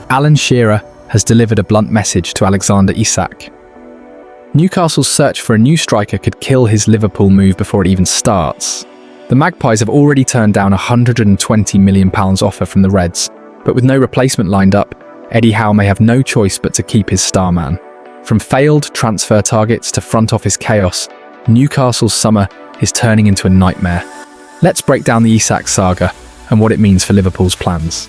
Alan Shearer has delivered a blunt message to Alexander Isak. Newcastle's search for a new striker could kill his Liverpool move before it even starts. The Magpies have already turned down a £120 million offer from the Reds, but with no replacement lined up, Eddie Howe may have no choice but to keep his star man. From failed transfer targets to front office chaos, Newcastle's summer is turning into a nightmare. Let's break down the Isak saga and what it means for Liverpool's plans.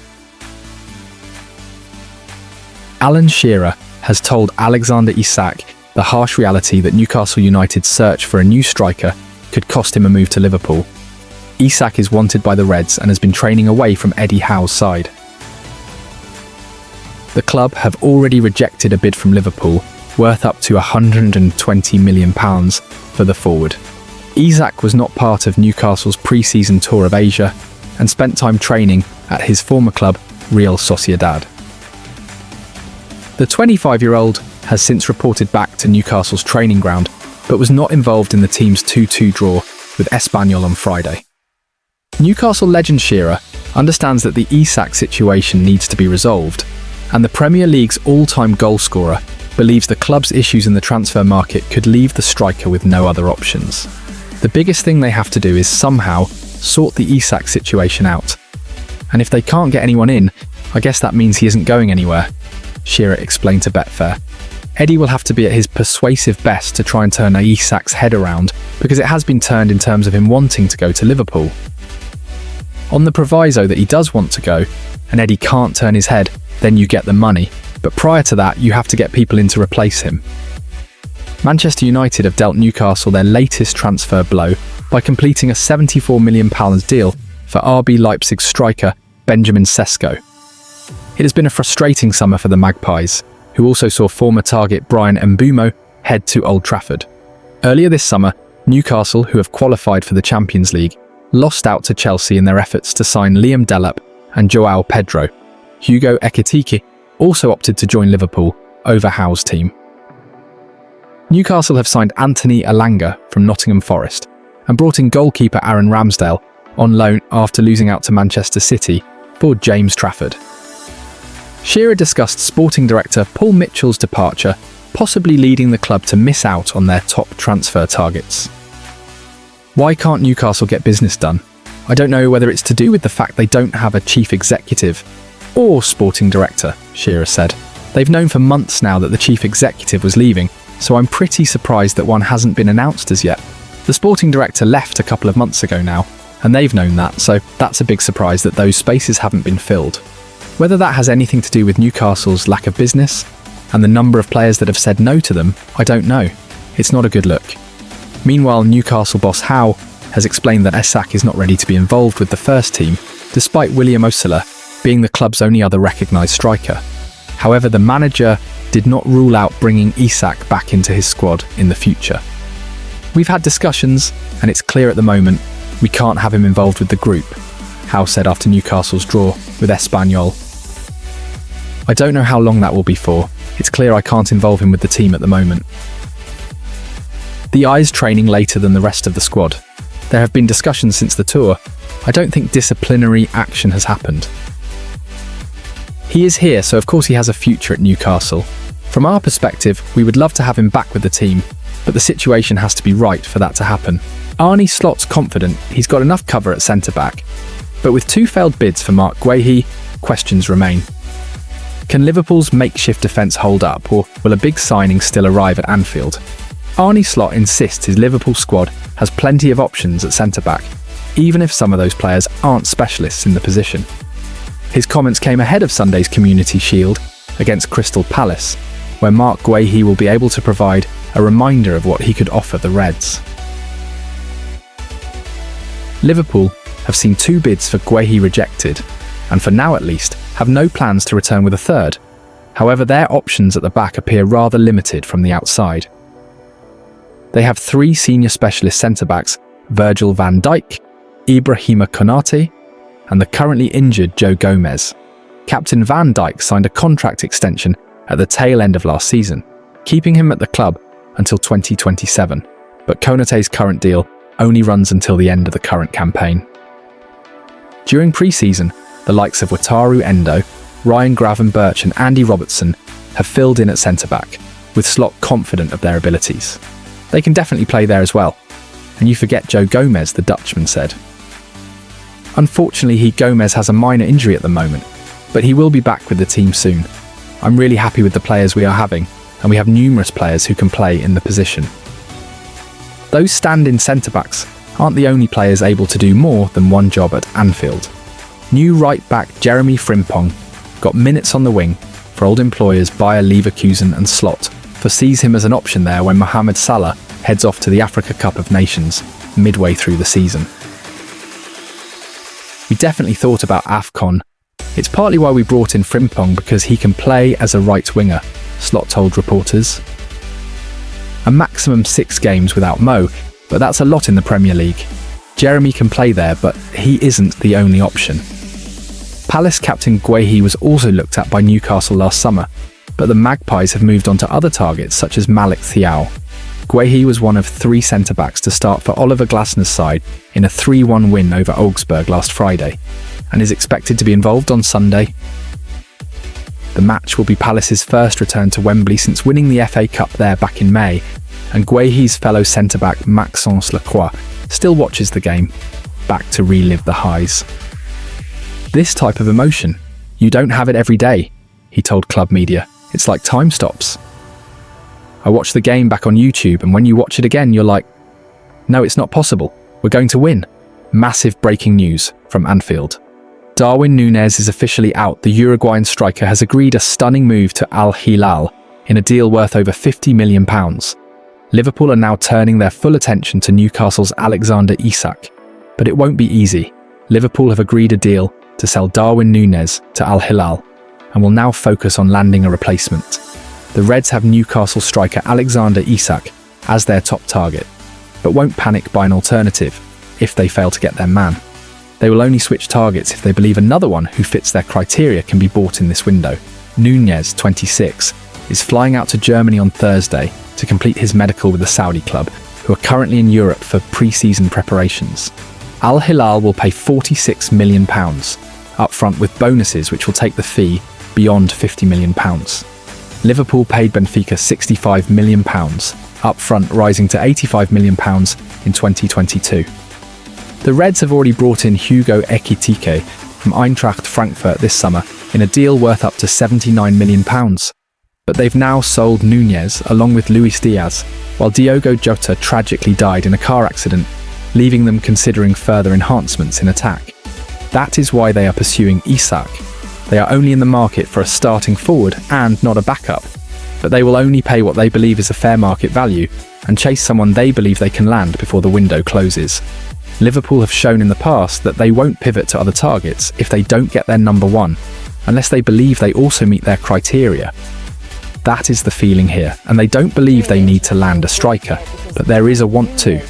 Alan Shearer has told Alexander Isak the harsh reality that Newcastle United's search for a new striker could cost him a move to Liverpool. Isak is wanted by the Reds and has been training away from Eddie Howe's side. The club have already rejected a bid from Liverpool worth up to £120 million for the forward. Isak was not part of Newcastle's pre-season tour of Asia and spent time training at his former club, Real Sociedad. The 25-year-old has since reported back to Newcastle's training ground, but was not involved in the team's 2-2 draw with Espanyol on Friday. Newcastle legend Shearer understands that the Isak situation needs to be resolved, and the Premier League's all-time goalscorer believes the club's issues in the transfer market could leave the striker with no other options. The biggest thing they have to do is somehow sort the Isak situation out. And if they can't get anyone in, I guess that means he isn't going anywhere, Shearer explained to Betfair. Eddie will have to be at his persuasive best to try and turn Isak's head around, because it has been turned in terms of him wanting to go to Liverpool. On the proviso that he does want to go, and Eddie can't turn his head, then you get the money, but prior to that you have to get people in to replace him. Manchester United have dealt Newcastle their latest transfer blow by completing a £74 million deal for RB Leipzig striker Benjamin Sesko. It has been a frustrating summer for the Magpies, who also saw former target Brian Mbeumo head to Old Trafford. Earlier this summer, Newcastle, who have qualified for the Champions League, lost out to Chelsea in their efforts to sign Liam Delap and João Pedro. Hugo Ekitike also opted to join Liverpool over Howe's team. Newcastle have signed Anthony Elanga from Nottingham Forest and brought in goalkeeper Aaron Ramsdale on loan after losing out to Manchester City for James Trafford. Shearer discussed sporting director Paul Mitchell's departure, possibly leading the club to miss out on their top transfer targets. Why can't Newcastle get business done? I don't know whether it's to do with the fact they don't have a chief executive or sporting director, Shearer said. They've known for months now that the chief executive was leaving, so I'm pretty surprised that one hasn't been announced as yet. The sporting director left a couple of months ago now, and they've known that, so that's a big surprise that those spaces haven't been filled. Whether that has anything to do with Newcastle's lack of business and the number of players that have said no to them, I don't know. It's not a good look. Meanwhile, Newcastle boss Howe has explained that Isak is not ready to be involved with the first team, despite William Osula being the club's only other recognised striker. However, the manager did not rule out bringing Isak back into his squad in the future. We've had discussions, and it's clear at the moment we can't have him involved with the group, Howe said after Newcastle's draw with Espanyol. I don't know how long that will be for. It's clear I can't involve him with the team at the moment. The Eye's training later than the rest of the squad. There have been discussions since the tour. I don't think disciplinary action has happened. He is here, so of course he has a future at Newcastle. From our perspective, we would love to have him back with the team, but the situation has to be right for that to happen. Arne Slot's confident he's got enough cover at centre-back, but with 2 failed bids for Mark Guehi, questions remain. Can Liverpool's makeshift defence hold up, or will a big signing still arrive at Anfield? Arne Slot insists his Liverpool squad has plenty of options at centre-back, even if some of those players aren't specialists in the position. His comments came ahead of Sunday's Community Shield against Crystal Palace, where Mark Guehi will be able to provide a reminder of what he could offer the Reds. Liverpool have seen 2 bids for Guehi rejected, and for now at least, have no plans to return with a third. However, their options at the back appear rather limited from the outside. They have 3 senior specialist centre-backs, Virgil van Dijk, Ibrahima Konate, and the currently injured Joe Gomez. Captain Van Dijk signed a contract extension at the tail end of last season, keeping him at the club until 2027, but Konate's current deal only runs until the end of the current campaign. During pre-season, the likes of Wataru Endo, Ryan Gravenberch and Andy Robertson have filled in at centre-back, with Slot confident of their abilities. They can definitely play there as well. And you forget Joe Gomez, the Dutchman said. Unfortunately, Gomez has a minor injury at the moment, but he will be back with the team soon. I'm really happy with the players we are having, and we have numerous players who can play in the position. Those stand-in centre-backs aren't the only players able to do more than one job at Anfield. New right-back Jeremy Frimpong got minutes on the wing for old employers Bayer Leverkusen and Slot, foresees him as an option there when Mohamed Salah heads off to the Africa Cup of Nations midway through the season. We definitely thought about AFCON. It's partly why we brought in Frimpong, because he can play as a right winger, Slot told reporters. A maximum 6 games without Mo, but that's a lot in the Premier League. Jeremy can play there, but he isn't the only option. Palace captain Guehi was also looked at by Newcastle last summer, but the Magpies have moved on to other targets such as Malik Thiaw. Guehi was one of 3 centre-backs to start for Oliver Glasner's side in a 3-1 win over Augsburg last Friday, and is expected to be involved on Sunday. The match will be Palace's first return to Wembley since winning the FA Cup there back in May, and Guehi's fellow centre-back Maxence Lacroix still watches the game, back to relive the highs. This type of emotion, you don't have it every day, he told Club Media. It's like time stops. I watched the game back on YouTube, and when you watch it again, you're like, no, it's not possible. We're going to win. Massive breaking news from Anfield. Darwin Nunez is officially out. The Uruguayan striker has agreed a stunning move to Al Hilal in a deal worth over £50 million. Liverpool are now turning their full attention to Newcastle's Alexander Isak, but it won't be easy. Liverpool have agreed a deal to sell Darwin Nunez to Al Hilal and will now focus on landing a replacement. The Reds have Newcastle striker Alexander Isak as their top target, but won't panic by an alternative if they fail to get their man. They will only switch targets if they believe another one who fits their criteria can be bought in this window. Nunez, 26, is flying out to Germany on Thursday to complete his medical with the Saudi club, who are currently in Europe for pre-season preparations. Al Hilal will pay £46 million up front with bonuses which will take the fee beyond £50 million. Liverpool paid Benfica £65 million up front, rising to £85 million in 2022. The Reds have already brought in Hugo Ekitike from Eintracht Frankfurt this summer in a deal worth up to £79 million. But they've now sold Nunez along with Luis Diaz, while Diogo Jota tragically died in a car accident, leaving them considering further enhancements in attack. That is why they are pursuing Isak. They are only in the market for a starting forward and not a backup, but they will only pay what they believe is a fair market value and chase someone they believe they can land before the window closes. Liverpool have shown in the past that they won't pivot to other targets if they don't get their number one, unless they believe they also meet their criteria. That is the feeling here, and they don't believe they need to land a striker, but there is a want to.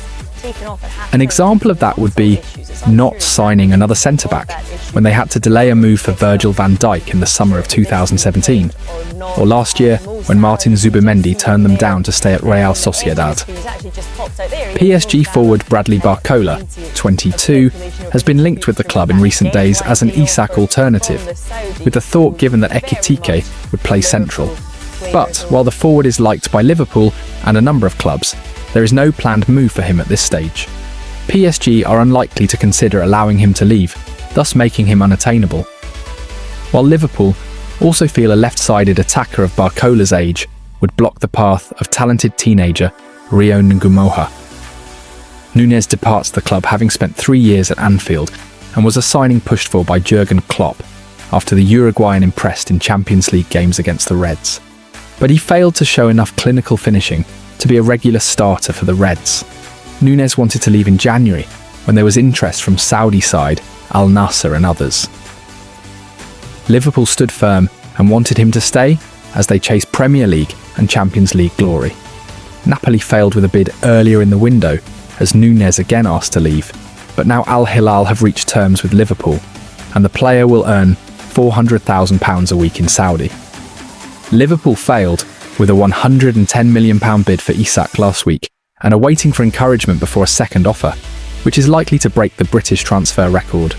An example of that would be not signing another centre-back when they had to delay a move for Virgil van Dijk in the summer of 2017, or last year when Martin Zubimendi turned them down to stay at Real Sociedad. PSG forward Bradley Barcola, 22, has been linked with the club in recent days as an Isak alternative, with the thought given that Ekitike would play central. But while the forward is liked by Liverpool and a number of clubs, there is no planned move for him at this stage. PSG are unlikely to consider allowing him to leave, thus making him unattainable. While Liverpool also feel a left-sided attacker of Barcola's age would block the path of talented teenager Rio Ngumoha. Nunez departs the club having spent 3 years at Anfield and was a signing pushed for by Jurgen Klopp after the Uruguayan impressed in Champions League games against the Reds. But he failed to show enough clinical finishing to be a regular starter for the Reds. Nunez wanted to leave in January when there was interest from Saudi side Al Nassr and others. Liverpool stood firm and wanted him to stay as they chased Premier League and Champions League glory. Napoli failed with a bid earlier in the window as Nunez again asked to leave, but now Al Hilal have reached terms with Liverpool and the player will earn £400,000 a week in Saudi. Liverpool failed with a £110 million bid for Isak last week and are waiting for encouragement before a second offer, which is likely to break the British transfer record.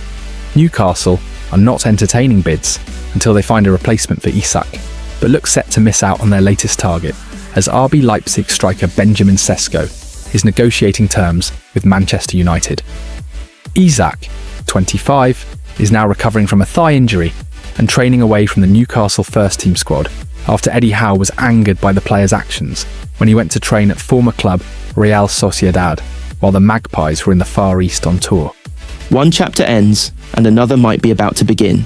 Newcastle are not entertaining bids until they find a replacement for Isak, but look set to miss out on their latest target, as RB Leipzig striker Benjamin Sesko is negotiating terms with Manchester United. Isak, 25, is now recovering from a thigh injury and training away from the Newcastle first-team squad after Eddie Howe was angered by the player's actions when he went to train at former club Real Sociedad while the Magpies were in the Far East on tour. One chapter ends and another might be about to begin.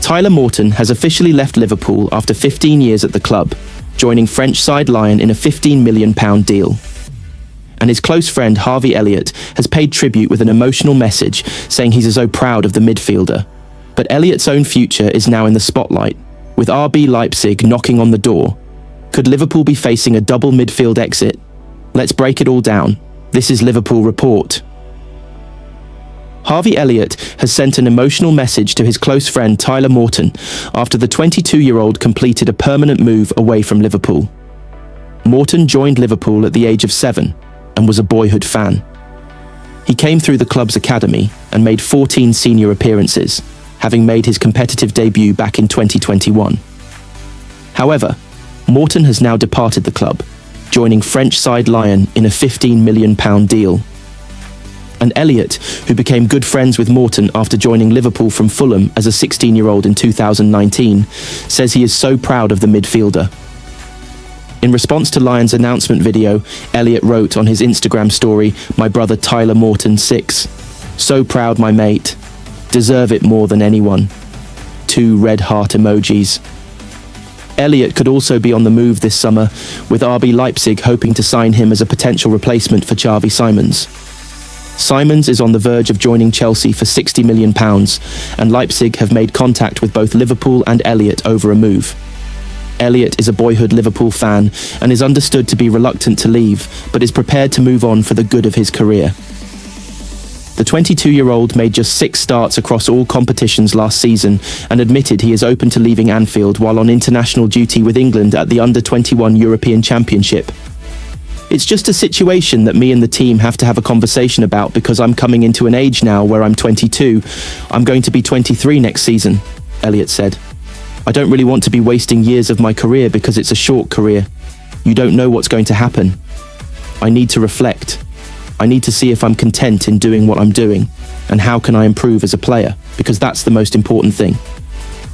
Tyler Morton has officially left Liverpool after 15 years at the club, joining French side Lyon in a £15 million deal. And his close friend Harvey Elliott has paid tribute with an emotional message saying he's so proud of the midfielder. But Elliott's own future is now in the spotlight, with RB Leipzig knocking on the door. Could Liverpool be facing a double midfield exit? Let's break it all down. This is Liverpool Report. Harvey Elliott has sent an emotional message to his close friend Tyler Morton after the 22-year-old completed a permanent move away from Liverpool. Morton joined Liverpool at the age of 7 and was a boyhood fan. He came through the club's academy and made 14 senior appearances, having made his competitive debut back in 2021. However, Morton has now departed the club, joining French side Lyon in a £15 million deal. And Elliott, who became good friends with Morton after joining Liverpool from Fulham as a 16-year-old in 2019, says he is so proud of the midfielder. In response to Lyon's announcement video, Elliott wrote on his Instagram story, "My brother Tyler Morton 6. So proud, my mate. Deserve it more than anyone." 2 red heart emojis. Elliott could also be on the move this summer, with RB Leipzig hoping to sign him as a potential replacement for Xavi Simons. Simons is on the verge of joining Chelsea for £60 million, and Leipzig have made contact with both Liverpool and Elliott over a move. Elliott is a boyhood Liverpool fan and is understood to be reluctant to leave, but is prepared to move on for the good of his career. The 22-year-old made just 6 starts across all competitions last season and admitted he is open to leaving Anfield while on international duty with England at the Under-21 European Championship. "It's just a situation that me and the team have to have a conversation about because I'm coming into an age now where I'm 22. I'm going to be 23 next season," Elliott said. "I don't really want to be wasting years of my career because it's a short career. You don't know what's going to happen. I need to reflect. I need to see if I'm content in doing what I'm doing, and how can I improve as a player, because that's the most important thing.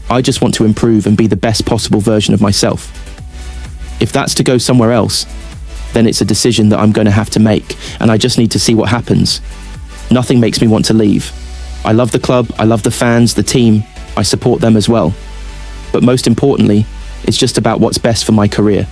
I just want to improve and be the best possible version of myself. If that's to go somewhere else, then it's a decision that I'm going to have to make, and I just need to see what happens. Nothing makes me want to leave. I love the club, I love the fans, the team, I support them as well. But most importantly, it's just about what's best for my career."